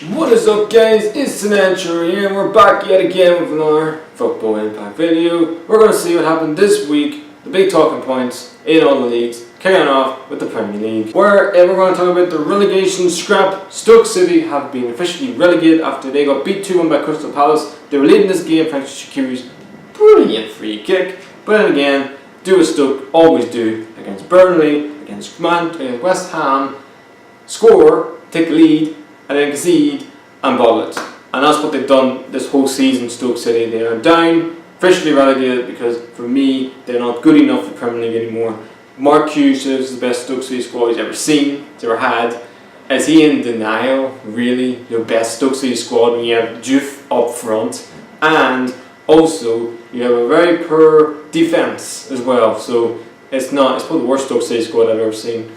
What is up, guys? It's Sinancho here and we're back yet again with another Football Impact video. We're going to see what happened this week, the big talking points in all the leagues, carrying off with the Premier League. Where we're going to talk about the relegation scrap. Stoke City have been officially relegated after they got beat 2-1 by Crystal Palace. They were leading this game thanks to Shaqiri's brilliant free kick. But then again, do as Stoke always do against Burnley, against West Ham, score, take the lead, and then concede and bottle it. And that's what they've done this whole season, Stoke City. They are down, officially relegated, because for me, they're not good enough for the Premier League anymore. Mark Hughes is the best Stoke City squad he's ever seen, he's ever had. Is he in denial, really? Your best Stoke City squad when you have Juve up front, and also you have a very poor defence as well. So it's probably the worst Stoke City squad I've ever seen.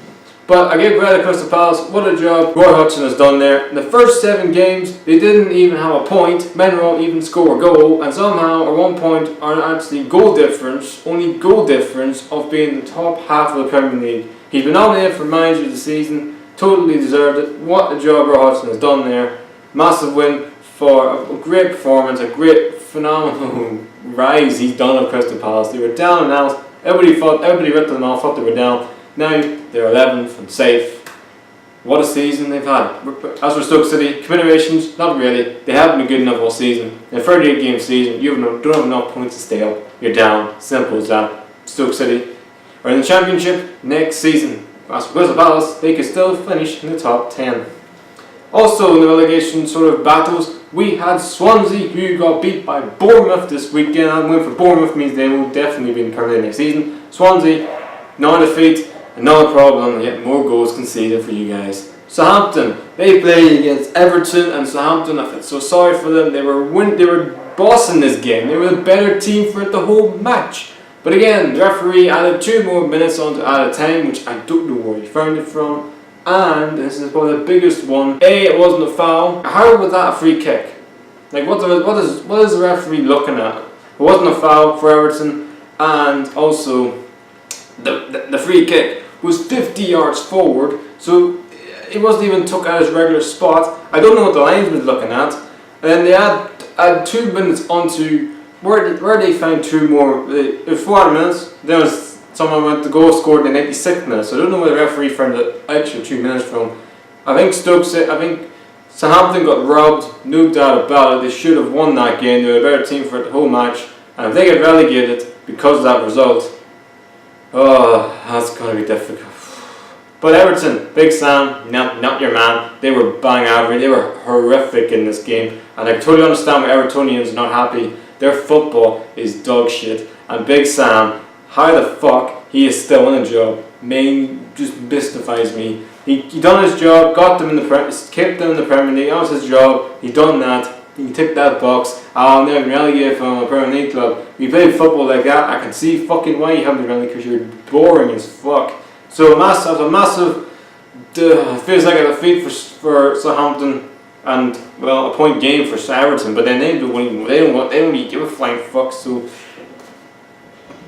But I give credit to Crystal Palace. What a job Roy Hodgson has done there. In the first 7 games, they didn't even have a point. Menro even score a goal, and somehow at 1 point are actually goal difference, only goal difference of being the top half of the Premier League. He's been nominated for Manager of the Season. Totally deserved it. What a job Roy Hodgson has done there. Massive win for a great performance, a great phenomenal rise he's done at Crystal Palace. They were down and out. Everybody ripped them off, thought they were down. Now they're 11th and safe. What a season they've had. As for Stoke City, commiserations, not really. They haven't been good enough all season. In a 38-game season, you don't have enough points to stay up. You're down. Simple as that. Stoke City are in the Championship next season. As for Crystal Palace, they could still finish in the top 10. Also in the relegation sort of battles, we had Swansea, who got beat by Bournemouth this weekend. And win for Bournemouth means they will definitely be in the Premier League next season. Swansea, no defeat. Another problem, yet more goals conceded for you guys. Southampton, they played against Everton, and Southampton, I felt so sorry for them. They were bossing this game. They were the better team for the whole match. But again, the referee added 2 more minutes onto added time, which I don't know where he found it from. And this is probably the biggest one. A, it wasn't a foul. How was that a free kick? Like, what is the referee looking at? It wasn't a foul for Everton, and also the free kick was 50 yards forward, so it wasn't even took at his regular spot. I don't know what the linesman's looking at. And then they add 2 minutes onto where they found 2 more. It was 4 minutes. Then was someone went to goal, scored in the 96th minute. So I don't know where the referee found the extra 2 minutes from. I think Southampton got robbed, no doubt about it. They should have won that game. They were a better team for the whole match, and if they get relegated because of that result, oh, that's going to be difficult. But Everton, Big Sam, not your man. They were bang average. They were horrific in this game. And I totally understand why Evertonians are not happy. Their football is dog shit. And Big Sam, how the fuck he is still in a job, just mystifies me. He done his job, got them in the kept them in the Premier League. That was his job. He done that. You tick that box. I'll never relegate from a Premier League club. If you play football like that, I can see fucking why you haven't been relegated, because you're boring as fuck. So massive feels like a defeat for Southampton, and well, a point game for Everton. But then they don't really give a flying fuck. So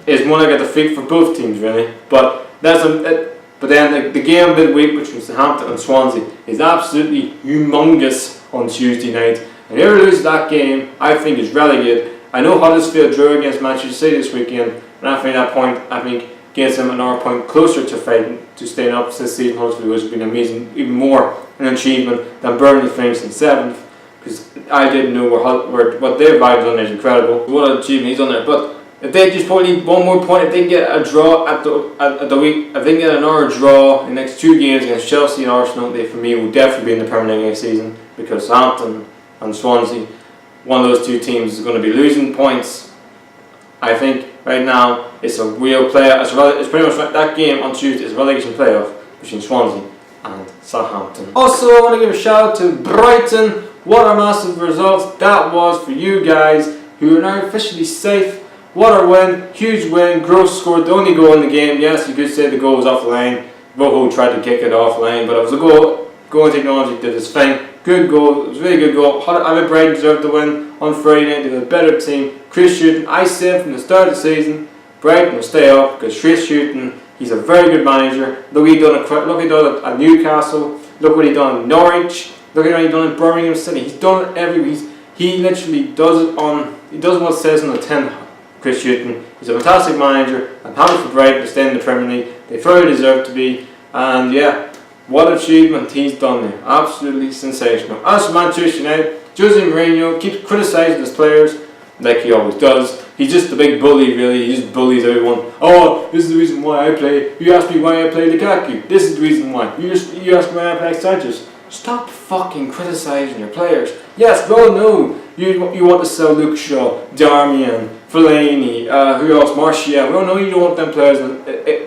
it's more like a defeat for both teams, really. But but then the game of midweek between Southampton and Swansea is absolutely humongous on Tuesday night. And whoever loses that game, I think, is relegated. I know Huddersfield drew against Manchester City this weekend, and I think that point, gets them another point closer to fighting to staying up this season. Huddersfield, which has been amazing, even more an achievement than Burnley finishing 7th, because I didn't know what their vibes on there is incredible. What an achievement he's on there. But if they just probably need 1 more point, if they get a draw at the week, if they get another draw in the next 2 games against Chelsea and Arsenal, they for me will definitely be in the Premier League next season, because Southampton and Swansea, one of those 2 teams is going to be losing points. I think right now it's a real playoff. It's pretty much that game on Tuesday is a relegation playoff between Swansea and Southampton. Also, I want to give a shout out to Brighton. What a massive result that was for you guys, who are now officially safe. What a win, huge win. Gross scored the only goal in the game. Yes, you could say the goal was off the line. Rojo tried to kick it off the line, but it was a goal. Goal technology did its thing. Good goal, it was a really good goal. I think Brighton deserved the win on Friday night. They were a better team. Chris Hughton, I said from the start of the season, Brighton will stay up, because Chris Hughton, he's a very good manager. Look what he done at Newcastle, look what he done at Norwich. Look at what he's done at Birmingham City. He's done it everywhere. He literally does it on. He does what it says on the tin. Chris Hughton. He's a fantastic manager. I'm happy for Brighton to stay in the Premier League. They thoroughly deserve to be. And yeah, what achievement he's done there. Absolutely sensational. As for Manchester United, Jose Mourinho keeps criticising his players like he always does. He's just a big bully, really. He just bullies everyone. Oh, this is the reason why I play. You asked me why I play Lukaku. This is the reason why. You asked me why I play Sanchez. Stop fucking criticising your players. Yes, we all know you want to sell Luke Shaw, Darmian, Fellaini, who else? Martial. We all know you don't want them players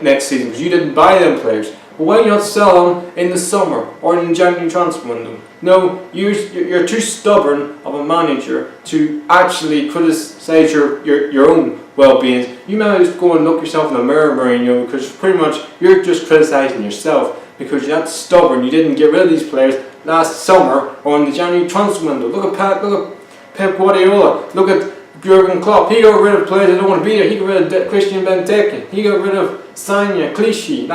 next season because you didn't buy them players. But why do you not sell them in the summer or in the January transfer window? No, you're too stubborn of a manager to actually criticise your own well-being. You might just go and look yourself in the mirror, Mourinho, because pretty much you're just criticising yourself because you're that stubborn. You didn't get rid of these players last summer or in the January transfer window. Look at Pep Guardiola. Look at Jurgen Klopp. He got rid of players that don't want to be there. He got rid of Christian Benteke. He got rid of Sanya, Clichy,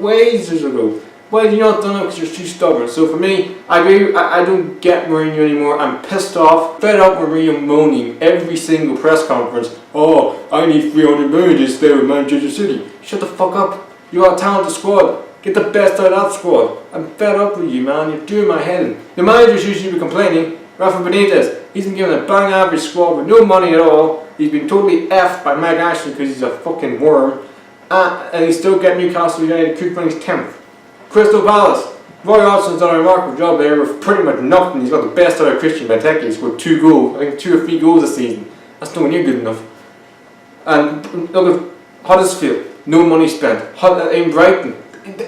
ages ago. Why have you not done it? Because you're too stubborn. So for me, I agree. I don't get Mourinho anymore. I'm pissed off, fed up with Mourinho moaning every single press conference. Oh, I need 300 million to stay with Manchester City. Shut the fuck up. You got a talented squad. Get the best out of that squad. I'm fed up with you, man. You're doing my head in. The managers usually be complaining. Rafa Benitez, he's been given a bang average squad with no money at all. He's been totally effed by Mike Ashley because he's a fucking worm. And he's still getting Newcastle United Cook Runnings 10th. Crystal Palace. Roy Hodgson's done a remarkable job there with pretty much nothing. He's got the best out of Christian Benteke. He's scored 2 goals. I think 2 or 3 goals this season. That's nowhere near good enough. And look at Huddersfield. No money spent. In Brighton.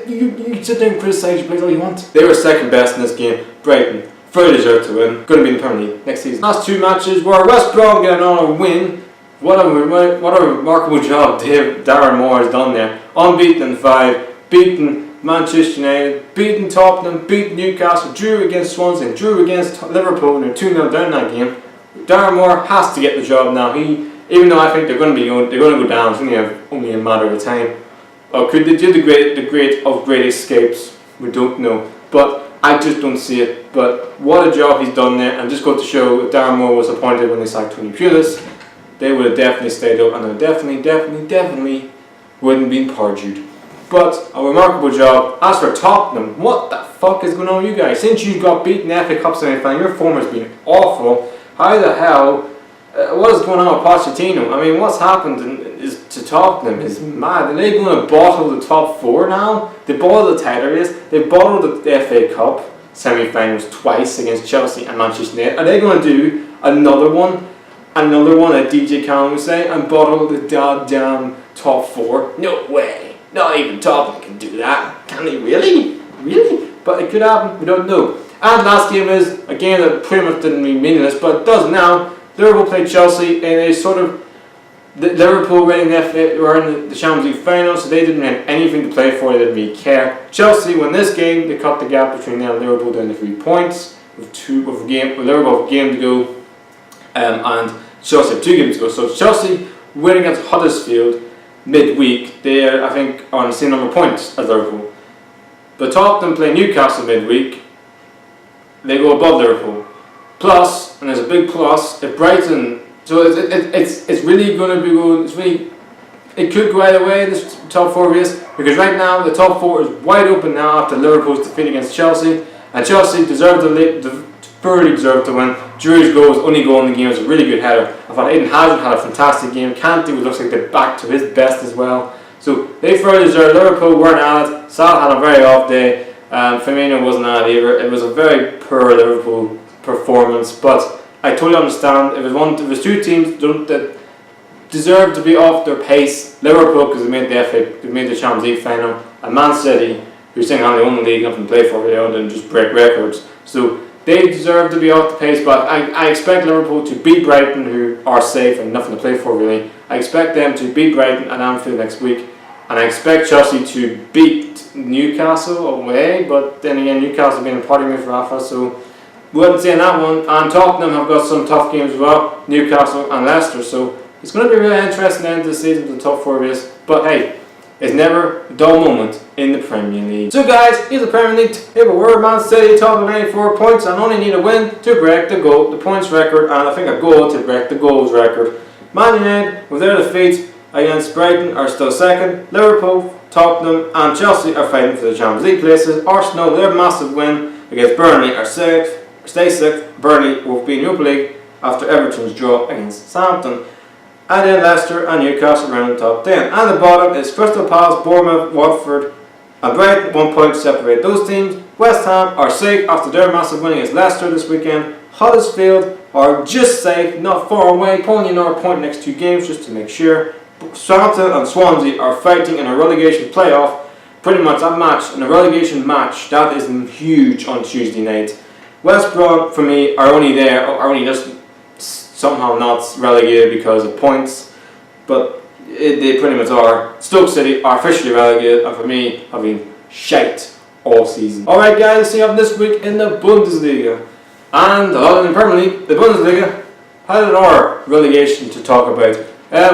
You sit there and criticise your players all you want. They were second best in this game. Brighton. Very deserved to win. Going to be in the Premier League next season. Last 2 matches were West Brom getting on a win. What a remarkable job Darren Moore has done there. Unbeaten in 5. Beaten Manchester United, beaten Tottenham, beaten Newcastle, drew against Swansea, drew against Liverpool, and they're 2-0 down that game. Darren Moore has to get the job now. Even though I think they're going to go down, it's only a matter of time. Or could they do the great escapes? We don't know, but I just don't see it. But what a job he's done there, and just got to show if Darren Moore was appointed when they sacked Tony Pulis, they would have definitely stayed up, and they definitely wouldn't have been perjured. But a remarkable job. As for Tottenham, what the fuck is going on with you guys? Since you got beaten in the FA Cup semi-final, your form has been awful. How the hell? What is going on with Pochettino? I mean, what's happened to Tottenham is mad. Are they going to bottle the top 4 now? They bottled the title race. They bottled the FA Cup semi-finals twice against Chelsea and Manchester United. Are they going to do another one? Another one, as DJ Callum would say, and bottle the goddamn top 4? No way. Not even Tottenham can do that. Can they really? Really? But it could happen. We don't know. And last game is a game that pretty much didn't mean meaningless, but it does now. Liverpool played Chelsea in a sort of... Liverpool were in the Champions League final, so they didn't have anything to play for. They didn't really care. Chelsea won this game. They cut the gap between them and Liverpool down to 3 points with Liverpool have a game to go, and Chelsea have 2 games to go. So Chelsea win against Huddersfield midweek. They're, I think, on the same number of points as Liverpool. But Tottenham play Newcastle midweek. They go above Liverpool. Plus, and there's a big plus, if Brighton. So it's really going to be good. It could go either way in this top 4 race, because right now the top 4 is wide open now after Liverpool's defeat against Chelsea, and Chelsea thoroughly deserved to win. Giroud's goal was only goal in the game. It was a really good header. I thought Eden Hazard had a fantastic game. Kante looks like they're back to his best as well. So they thoroughly deserved. Liverpool weren't at it. Salah had a very off day. Firmino wasn't at it either. It was a very poor Liverpool performance, but I totally understand. If it was 2 teams that deserved to be off their pace, Liverpool because they made the Champions League final, and Man City, who's saying how they own the league, nothing to play for, they own and just break records. So they deserve to be off the pace, but I expect Liverpool to beat Brighton, who are safe and nothing to play for really. I expect them to beat Brighton at Anfield next week, and I expect Chelsea to beat Newcastle away, but then again, Newcastle being a party move for Rafa, so we wouldn't say on that one. And Tottenham have got some tough games as well, Newcastle and Leicester, so it's going to be really interesting end of the season with the top 4 race. But hey, is never a dull moment in the Premier League. So guys, here's the Premier League table where Man City top with 94 points and only need a win to break the points record, and I think a goal to break the goals record. Man United, with their defeats against Brighton, are still second. Liverpool, Tottenham and Chelsea are fighting for the Champions League places. Arsenal, with their massive win against Burnley, are stay sixth. Burnley will be in Europa League after Everton's draw against Southampton. And then Leicester and Newcastle around the top 10. And the bottom is Crystal Palace, Bournemouth, Watford and Brighton, 1 point to separate those teams. West Ham are safe after their massive win against Leicester this weekend. Huddersfield are just safe, not far away, pulling another point next 2 games just to make sure. Southampton and Swansea are fighting in a relegation playoff. Pretty much that match, in a relegation match, that is huge on Tuesday night. West Brom, for me, are only just somehow not relegated because of points, but they pretty much are. Stoke City are officially relegated, and for me, have been shite all season. Alright guys, let's see what happened this week in the Bundesliga. And a lot in the Premier League, the Bundesliga had another relegation to talk about.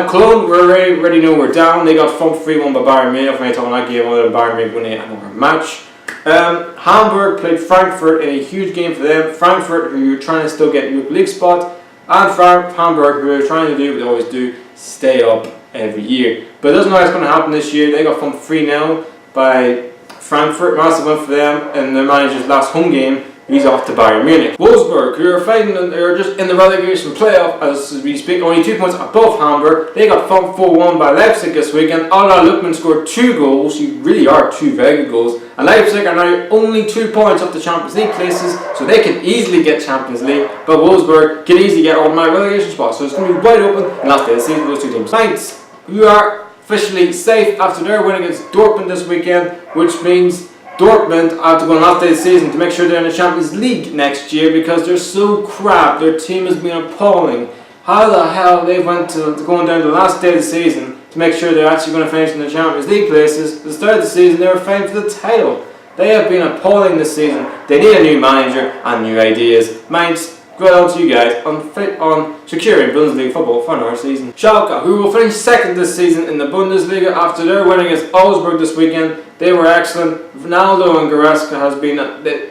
Cologne, we already know we're down. They got thumped 3-1 by Bayern Munich. I thought that game other than Bayern Munich winning another match. Hamburg played Frankfurt in a huge game for them. Frankfurt, who are trying to still get Europa League spot, and Hamburg, who are trying to do what they always do, stay up every year. But it doesn't know what's going to happen this year. They got thumped 3-0 by Frankfurt. Massive win for them in their manager's last home game. He's off to Bayern Munich. Wolfsburg, who are fighting, they're just in the relegation playoff as we speak, only 2 points above Hamburg. They got thumped 4-1 by Leipzig this weekend. Ola Lukman scored 2 goals. You really are 2 very good goals. And Leipzig are now only 2 points up the Champions League places, so they can easily get Champions League. But Wolfsburg can easily get automatic relegation spots, so it's going to be wide open in last day of the season, those 2 teams. Mainz, who are officially safe after their win against Dortmund this weekend, which means Dortmund have to go on last day of the season to make sure they're in the Champions League next year because they're so crap. Their team has been appalling. How the hell they went to going down to the last day of the season to make sure they're actually going to finish in the Champions League places. At the start of the season, they were fighting for the title. They have been appalling this season. They need a new manager and new ideas. Mainz, well done to you guys on securing Bundesliga football for another season. Schalke, who will finish second this season in the Bundesliga after their win against Augsburg this weekend. They were excellent. Ronaldo and Goretzka has been the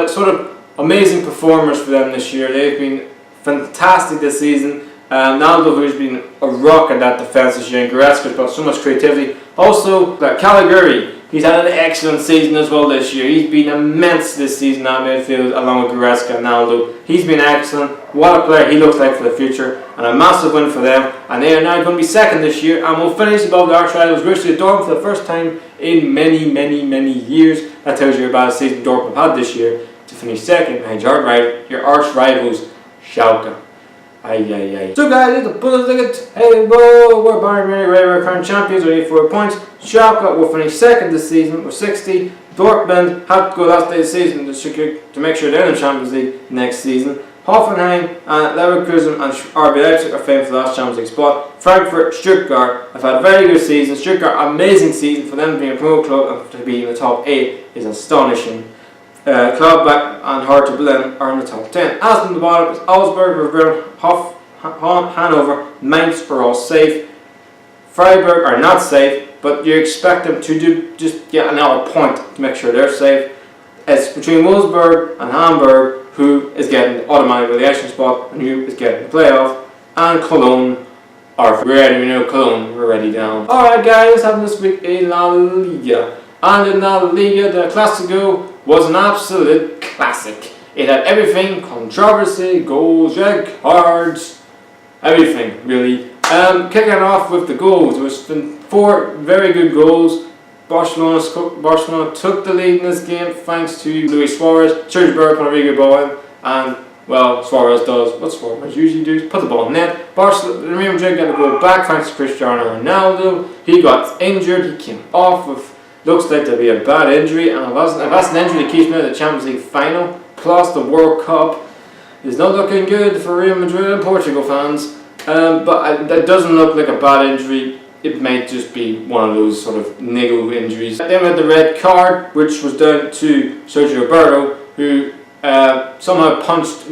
sort of amazing performers for them this year. They've been fantastic this season. Ronaldo, who's been a rock at that defence this year, and Goretzka's got so much creativity. Also, Caligari, he's had an excellent season as well this year. He's been immense this season at midfield along with Goretzka and Ronaldo. He's been excellent. What a player he looks like for the future, and a massive win for them. And they are now going to be second this year and will finish above the arch rivals Borussia Dortmund for the first time in many years. That tells you about the season Dortmund had this year to finish second behind your arch rivals Schalke. So guys, it's the Bundesliga table where Bayern Munich are current champions with 84 points. Schalke will finish second this season with 60. Dortmund have to go last day of the season to make sure they're in the Champions League next season. Hoffenheim and Leverkusen and RB Leipzig are fighting for the last Champions League spot. Frankfurt, Stuttgart have had a very good season. Stuttgart, amazing season for them being a promoted club and to be in the top 8 is astonishing. Gladbach and Hertha Berlin are in the top 10. As in the bottom is Augsburg, Real, Hanover, Mainz are all safe. Freiburg are not safe, but you expect them to just get another point to make sure they're safe. It's between Wolfsburg and Hamburg who is getting the automatic relegation spot and who is getting the playoff. And Cologne are ready. We know Cologne, we're already down. Alright guys, what's happened this week in La Liga? And in La Liga, the Clasico was an absolute classic. It had everything: controversy, goals, red cards, everything really. Kicking off with the goals, there was 4 very good goals. Barcelona took the lead in this game thanks to Luis Suarez. Sergio Roberto put a really good ball in, and well, Suarez does what Suarez usually does: put the ball in net. Real Madrid got a goal back thanks to Cristiano Ronaldo. He got injured. He came off with looks like to be a bad injury, and if that's an injury that keeps me out of the Champions League final, plus the World Cup, is not looking good for Real Madrid and Portugal fans. But that doesn't look like a bad injury. It might just be one of those sort of niggle injuries. Then we had the red card, which was down to Sergio Roberto, who somehow punched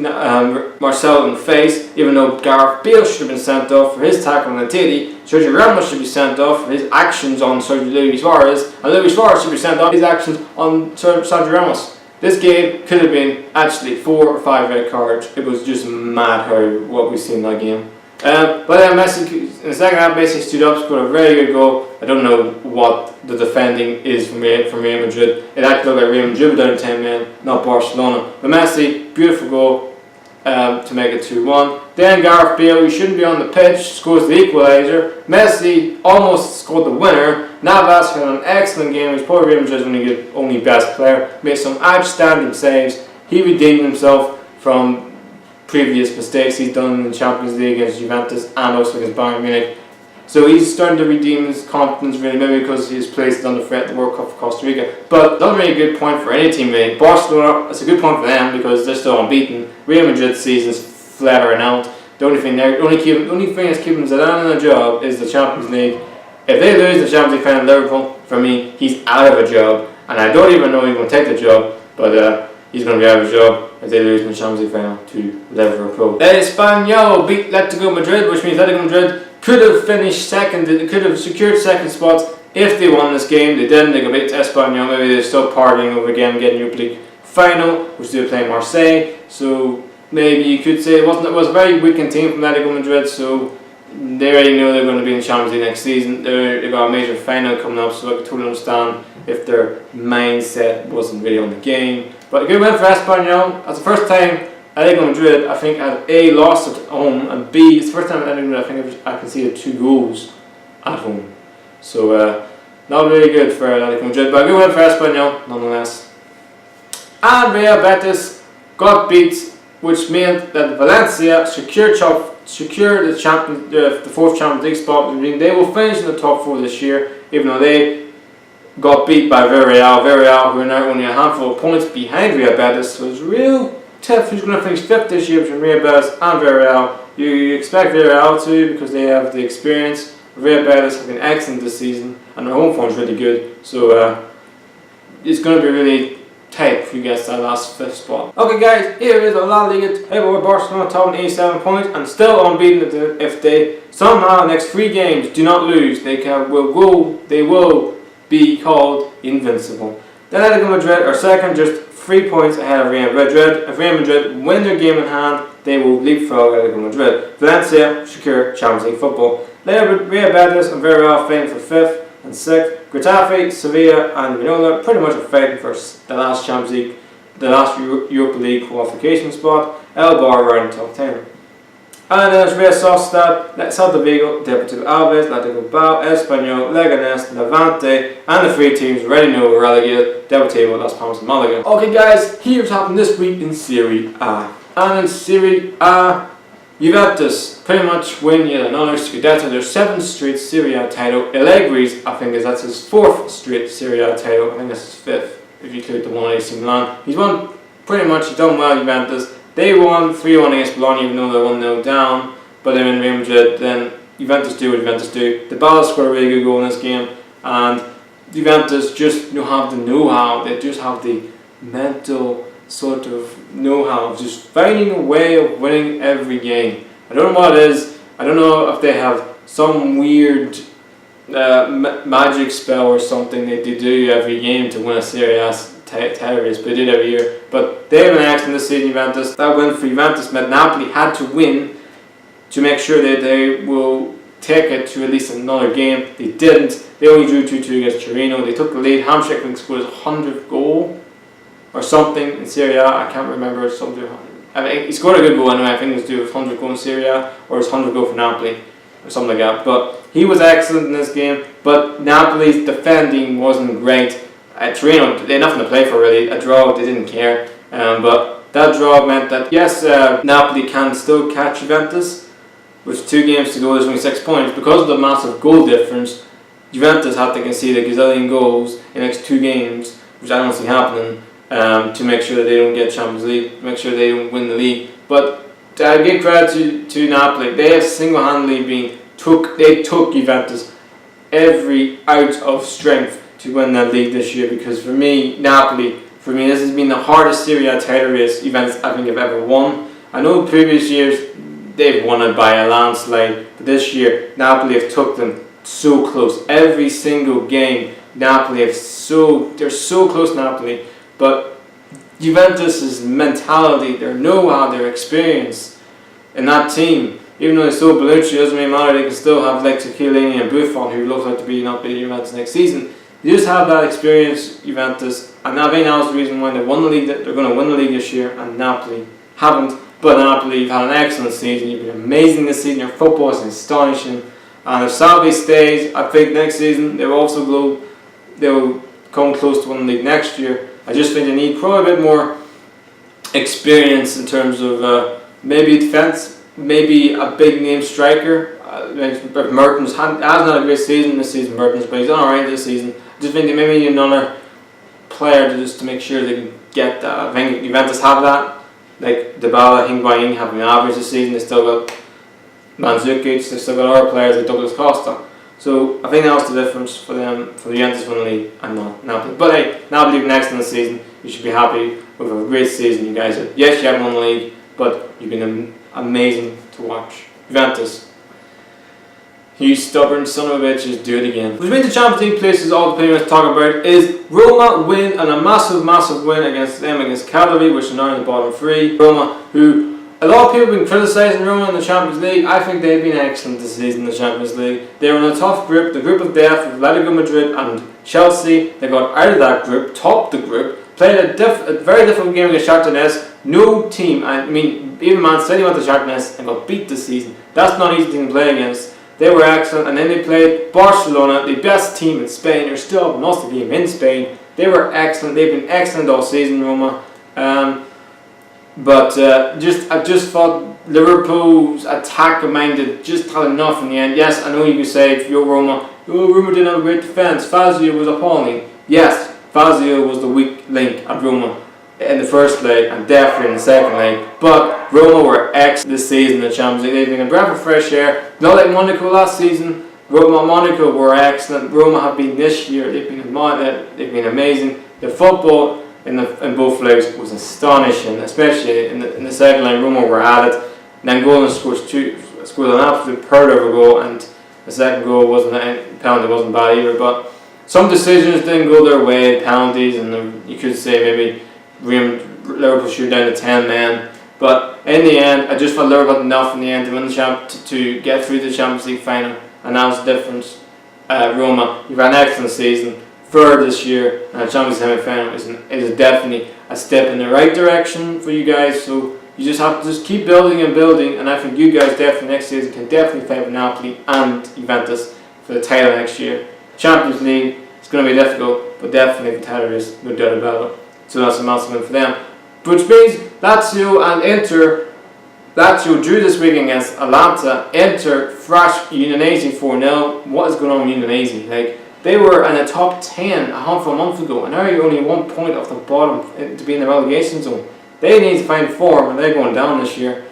Marcel in the face, even though Gareth Bale should have been sent off for his tackle on Titi. Sergio Ramos should be sent off for his actions on Luis Suarez, and Luis Suarez should be sent off for his actions on Sergio Ramos. This game could have been actually 4 or 5 red cards. It was just mad what we've seen in that game. But then Messi in the second half basically stood up, scored a very good goal. I don't know what the defending is from Real Madrid. It actually looked like Real Madrid were down 10 men, not Barcelona. But Messi, beautiful goal to make it 2-1. Then Gareth Bale, who shouldn't be on the pitch, scores the equaliser. Messi almost scored the winner. Navas had an excellent game. He's probably Real Madrid's only best player. Made some outstanding saves. He redeemed himself from previous mistakes he's done in the Champions League against Juventus and also against Bayern Munich. So he's starting to redeem his confidence, really, maybe because he's placed under threat at the World Cup for Costa Rica. But not really a good point for any team, really. Barcelona, it's a good point for them because they're still unbeaten. Real Madrid's season's flattering out. The only thing that's keeping Zidane in a job is the Champions League. If they lose the Champions League final Liverpool, for me, he's out of a job. And I don't even know he's going to take the job, but he's going to be out of a job if they lose in the Champions League final to Liverpool. Espanyol beat Atletico Madrid, which means Atletico Madrid could have finished second, could have secured second spots if they won this game. They didn't, they got beat to Espanyol. Maybe they're still partying over again, getting Europa League final, which they were playing Marseille. So maybe you could say it was a very weakened team from Atletico Madrid, so they already knew they were going to be in the Champions League next season. They got a major final coming up, so I could totally understand if their mindset wasn't really on the game. But a good win for Espanyol. That's the first time Atletico Madrid, I think, had A, lost at home, and B, it's the first time Atletico Madrid, I think, I conceded 2 goals at home. So, not really good for Atletico Madrid, but a good win for Espanyol, nonetheless. And Real Betis got beat, which meant that Valencia secured the 4th Champions League spot. They will finish in the top 4 this year, even though they got beat by Villarreal, who are now only a handful of points behind Real Betis. So it's real tough who's going to finish 5th this year between Real Betis and Villarreal. You expect Villarreal to because they have the experience. Real Betis have been excellent this season and their home form is really good. So it's going to be really tight who gets that last 5th spot. Okay guys, here is a La Liga table with Barcelona top on 87 points and still unbeaten if they somehow the next 3 games do not lose. They will be called invincible. Then Atletico Madrid are second, just 3 points ahead of Real Madrid. If Real Madrid win their game in hand, they will leapfrog Atletico Madrid. Valencia secure Champions League football. Real Betis and Villarreal fighting for 5th and 6th. Getafe, Sevilla and Minola pretty much are fighting for the last Champions League, the last Europa League qualification spot. Elbar are in top 10. And then there's Real Sociedad, Celta Vigo, Deportivo Alaves, Atletico Bilbao, Espanyol, Leganés, Levante, and the 3 teams already know were relegated, Deportivo, Las Palmas and Malaga. Okay guys, here's what happened this week in Serie A. And in Serie A, Juventus pretty much win yet another Scudetto, their 7th straight Serie A title. Allegri's, I think that's his 4th straight Serie A title. I think that's his 5th, if you include the one at AC Milan. He's won pretty much, he's done well, Juventus. They won 3-1 against Bologna, even though they're 1-0 down. But they're in Real Madrid, then Juventus do what Juventus do. Dybala scored a really good goal in this game, and Juventus just have the know-how. They just have the mental sort of know-how of just finding a way of winning every game. I don't know what it is. I don't know if they have some weird magic spell or something that they do every game to win a Serie A title race, but they did every year. But they have been excellent this season, Juventus. That win for Juventus meant Napoli had to win to make sure that they will take it to at least another game. They didn't. They only drew 2-2 against Torino. They took the lead. Hamsik scored his 100th goal or something in Serie A. I can't remember. Something. I mean, he scored a good goal anyway. I think it was due with 100 goal in Serie A or his 100 goal for Napoli or something like that. But he was excellent in this game. But Napoli's defending wasn't great. Torino, they had nothing to play for really. A draw, they didn't care. But that draw meant that yes, Napoli can still catch Juventus. With 2 games to go, there's only 6 points. Because of the massive goal difference, Juventus had to concede a gazillion goals in the next 2 games, which I don't see happening, to make sure that they don't get Champions League, to make sure they don't win the league. But I give credit to Napoli. They have single-handedly took Juventus every ounce of strength to win that league this year, because for me, Napoli For me, this has been the hardest Serie A title race Juventus I think have ever won. I know previous years they've won it by a landslide, but this year Napoli have took them so close. Every single game, Napoli they're so close, Napoli. But Juventus's mentality, their know-how, their experience in that team, even though they still Bellucci, doesn't really matter. They can still have like Chiellini and Buffon, who looks like to be not be Juventus next season. They just have that experience, Juventus, and I think that was the reason why they won the league. They're going to win the league this year, and Napoli haven't. But Napoli, you've had an excellent season. You've been amazing this season. Your football is astonishing. And if Salvi stays, I think next season they will come close to winning the league next year. I just think they need probably a bit more experience in terms of maybe defence, maybe a big name striker. Mertens hasn't had a great season this season, Mertens, but he's done alright this season. I just think they maybe need another player to make sure they can get that. I think Juventus have that. Like Dybala, Higuain have been average this season. They still got Mandzukic, they've still got other players like Douglas Costa. So I think that was the difference for them, for the Juventus winning the league and not Napoli. But hey, Napoli have an excellent season. You should be happy with a great season, you guys. Yes, you haven't won the league, but you've been amazing to watch. Juventus, you stubborn son of a bitch, just do it again. Between the Champions League places, all the players talk about is Roma win, and a massive win against Cagliari, which are now in the bottom three. Roma, who a lot of people have been criticising Roma in the Champions League. I think they've been excellent this season in the Champions League. They were in a tough group, the group of death with Atletico Madrid and Chelsea. They got out of that group, topped the group, played a very difficult game against Shakhtar Donetsk. No team, I mean, even Man City went to Shakhtar Donetsk and got beat this season. That's not easy to play against. They were excellent, and then they played Barcelona, the best team in Spain. They're still most of the team in Spain. They were excellent. They've been excellent all season, Roma. I just thought Liverpool's attack-minded just had enough in the end. Yes, I know you could say if you're Roma, Roma didn't have a great defence. Fazio was appalling. Yes, Fazio was the weak link at Roma in the first leg and definitely in the second leg. But Roma were excellent this season in the Champions League. They've been a breath of fresh air. Not like Monaco last season. Monaco were excellent. Roma have been this year. They've been amazing. The football in both legs was astonishing, especially in the second leg. Roma were at it. And then Golden scored an absolute pearl of a goal, and the second goal penalty wasn't bad either. But some decisions didn't go their way, penalties, and you could say maybe Liverpool shoot down to 10 men. But in the end, I just felt Liverpool had enough in the end to win the to get through the Champions League final, and that was the difference. Roma, you've had an excellent season. Third this year, and the Champions League semi-final is definitely a step in the right direction for you guys. So you just have to keep building and building, and I think you guys definitely next season can definitely fight with Napoli and Juventus for the title next year. Champions League, it's going to be difficult, but definitely the title is no doubt about it. So that's a massive win for them. Which means Lazio and Inter. Lazio drew this week against Atalanta. Inter thrashed Udinese 4-0. What is going on with Udinese? Like, they were in the top 10 a month ago, and now you're only 1 point off the bottom to be in the relegation zone. They need to find form, and they're going down this year.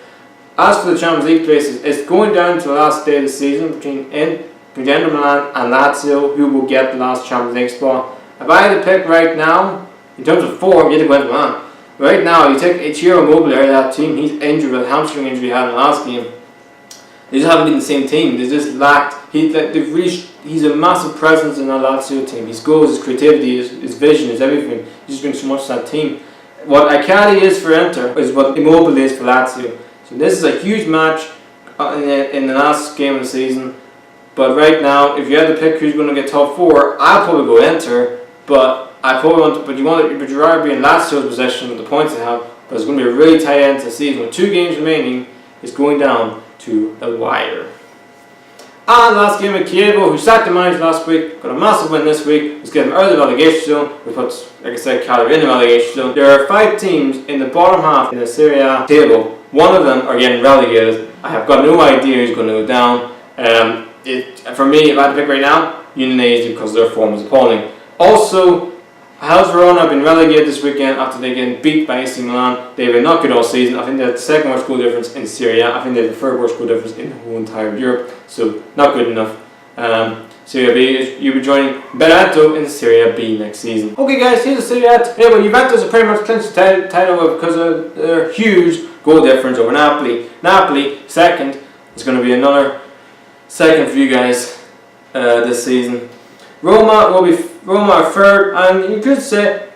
As for the Champions League places, it's going down to the last day of the season between Inter Milan and Lazio, who will get the last Champions League spot. If I had to pick right now, in terms of form, you had to go into Milan. Right now, you take Ichiro Immobile out of that team. He's injured with a hamstring injury he had in the last game. They just haven't been the same team. They just lacked. He's a massive presence in that Lazio team. His goals, his creativity, his vision, his everything. He just brings so much to that team. What Icardi is for Inter is what Immobile is for Lazio. So this is a huge match in the last game of the season. But right now, if you had to pick who's going to get top four, I'd probably go Inter. But I probably want to, but you'd rather be in Lazio's possession with the points they have. But it's going to be a really tight end to the season with 2 games remaining. It's going down to the wire. And last game at Chievo, who sacked the manager last week, got a massive win this week. Let's get them out of the relegation zone. We put, like I said, Cagliari in the relegation zone. There are 5 teams in the bottom half in the Serie A table. One of them are getting relegated. I have got no idea who's going to go down. For me, if I had to pick right now, Udinese, because their form is appalling. Also, Hellas Verona have been relegated this weekend after they getting beat by AC Milan. They've been not good all season. I think they had the second worst goal difference in Serie A. I think they have the third worst goal difference in the whole entire Europe. So not good enough. Serie B. You'll be joining Benevento in Serie B next season. Okay guys, here's the Serie A. Anyway, Juventus are pretty much clinched the title because of their huge goal difference over Napoli. Napoli, second. It's going to be another second for you guys this season. Roma are third, and you could say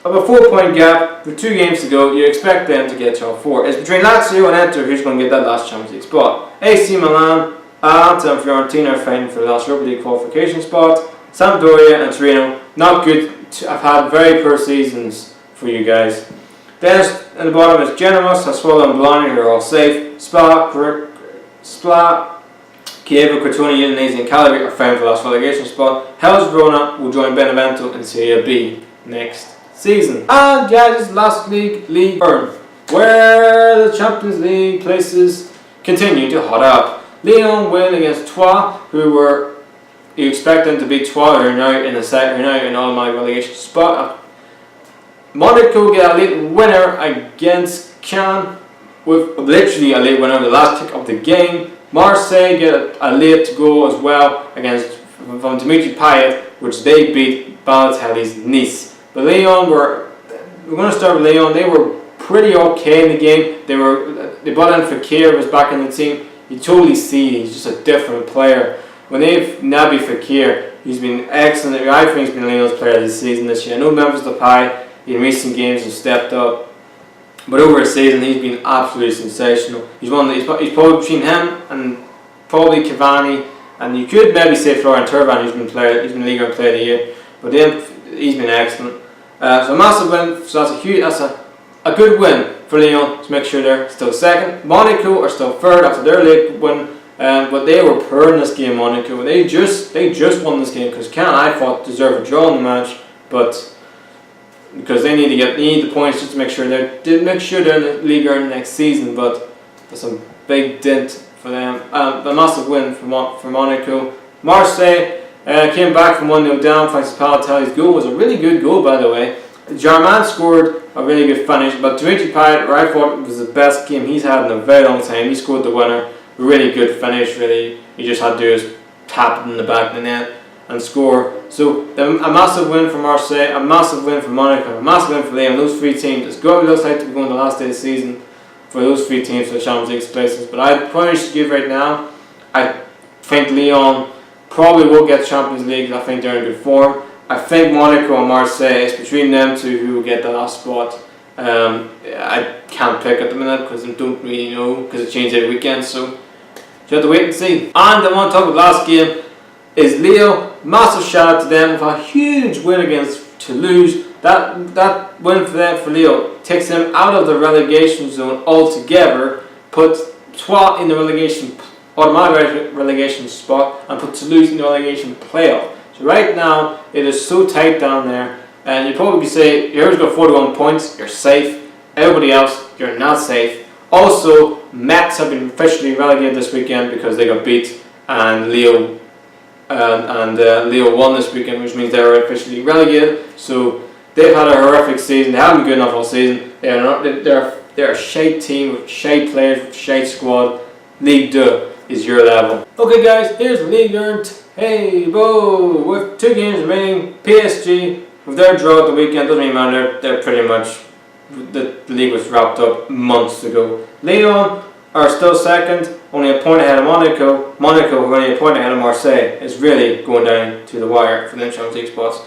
of a 4-point gap with 2 games to go. You expect them to get top 4. It's between Lazio and Inter who's going to get that last Champions League spot. AC Milan, Atalanta and Fiorentina are fighting for the last Europa League qualification spot. Sampdoria and Torino, not good. I've had very poor seasons for you guys. Then at the bottom is Genoa, Sassuolo and Bologna, who are all safe. Spal, Chievo, Crotone, Udinese and Cagliari are fighting for the last relegation spot. Hellas Verona will join Benevento in Serie B next season. And guys, last League 1, where the Champions League places continue to hot up. Lyon win against Troyes, you expect them to beat Troyes, who are now in an automatic relegation spot. Monaco get a late winner against Cannes, with literally a late winner, the last kick of the game. Marseille get a late goal as well from Dimitri Payet, which they beat Balotelli's Nice. But Lyon we're going to start with Lyon. They were pretty okay in the game. They brought in Fekir, was back in the team. You totally see he's just a different player. When they've Naby Fekir, he's been excellent. I think he's been Lyon's player this season this year. I know Memphis Depay in recent games has stepped up, but over a season he's been absolutely sensational. He's probably between him and probably Cavani, and you could maybe say Florian Thauvin, who's been Ligue 1 Player of the Year, but he's been excellent. So a massive win. So that's a good win for Lyon to make sure they're still second. Monaco are still third after their late win, but they were poor in this game. Monaco, they just won this game because Cannes, I thought, deserved a draw in the match, but because they need the points just to make sure they're in the league next season. But that's a big dent for them. A massive win for Monaco. Marseille came back from 1-0 down thanks to Balotelli's goal. It was a really good goal, by the way. Germain scored a really good finish, but Dimitri Payet, I thought it was the best game he's had in a very long time. He scored the winner. A really good finish, really. He just had to do is tap it in the back of the net and score. So a massive win for Marseille, a massive win for Monaco, a massive win for Lyon. Those 3 teams, it's good. It looks like to be going the last day of the season for those 3 teams for the Champions League places. But I probably should give right now, I think Lyon probably will get Champions League. I think they're in good form. I think Monaco and Marseille, it's between them two who will get the last spot. I can't pick at the minute because I don't really know, because it changes every weekend. So you have to wait and see. And I want to talk about the last game is Lille. Massive shout out to them with a huge win against Toulouse. That win for Lille takes them out of the relegation zone altogether, put Troyes in the automatic relegation spot, and put Toulouse in the relegation playoff. So right now it is so tight down there, and you probably say you've got 41 points, you're safe. Everybody else, you're not safe. Also, Metz have been officially relegated this weekend because they got beat, and Lille won this weekend, which means they were officially relegated. So they've had a horrific season. They haven't been good enough all season. They're a shite team with shite players, with shite squad. Ligue 2 is your level. Okay guys, here's Ligue 1 table with 2 games remaining. PSG, with their draw at the weekend, doesn't even matter. They're pretty much, the league was wrapped up months ago. Lyon are still second, only a point ahead of Monaco. Monaco, who are only a point ahead of Marseille, is really going down to the wire for the Champions League spots.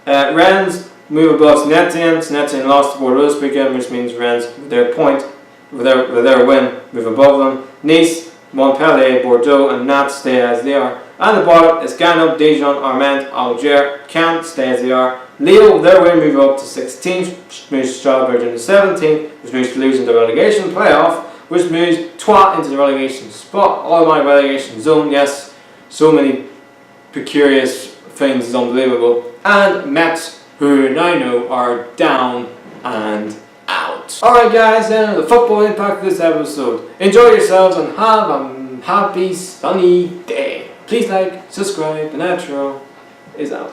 Rennes move above Saint-Etienne. Saint-Etienne lost to Bordeaux this weekend, which means Rennes, with their win, move above them. Nice, Montpellier, Bordeaux and Nantes stay as they are. And the bottom is Grenoble, Dijon, Armand, Alger, Caen stay as they are. Lille, their win, move up to 16th, which moves Strasbourg into 17th, which moves Toulouse into the relegation playoff, which moves Troyes into the relegation spot. All my relegation zone, yes, so many precarious things, is unbelievable. And Metz, who I know are down and out. Alright guys, then the football impact of this episode. Enjoy yourselves and have a happy sunny day. Please like, subscribe, the Natural is out.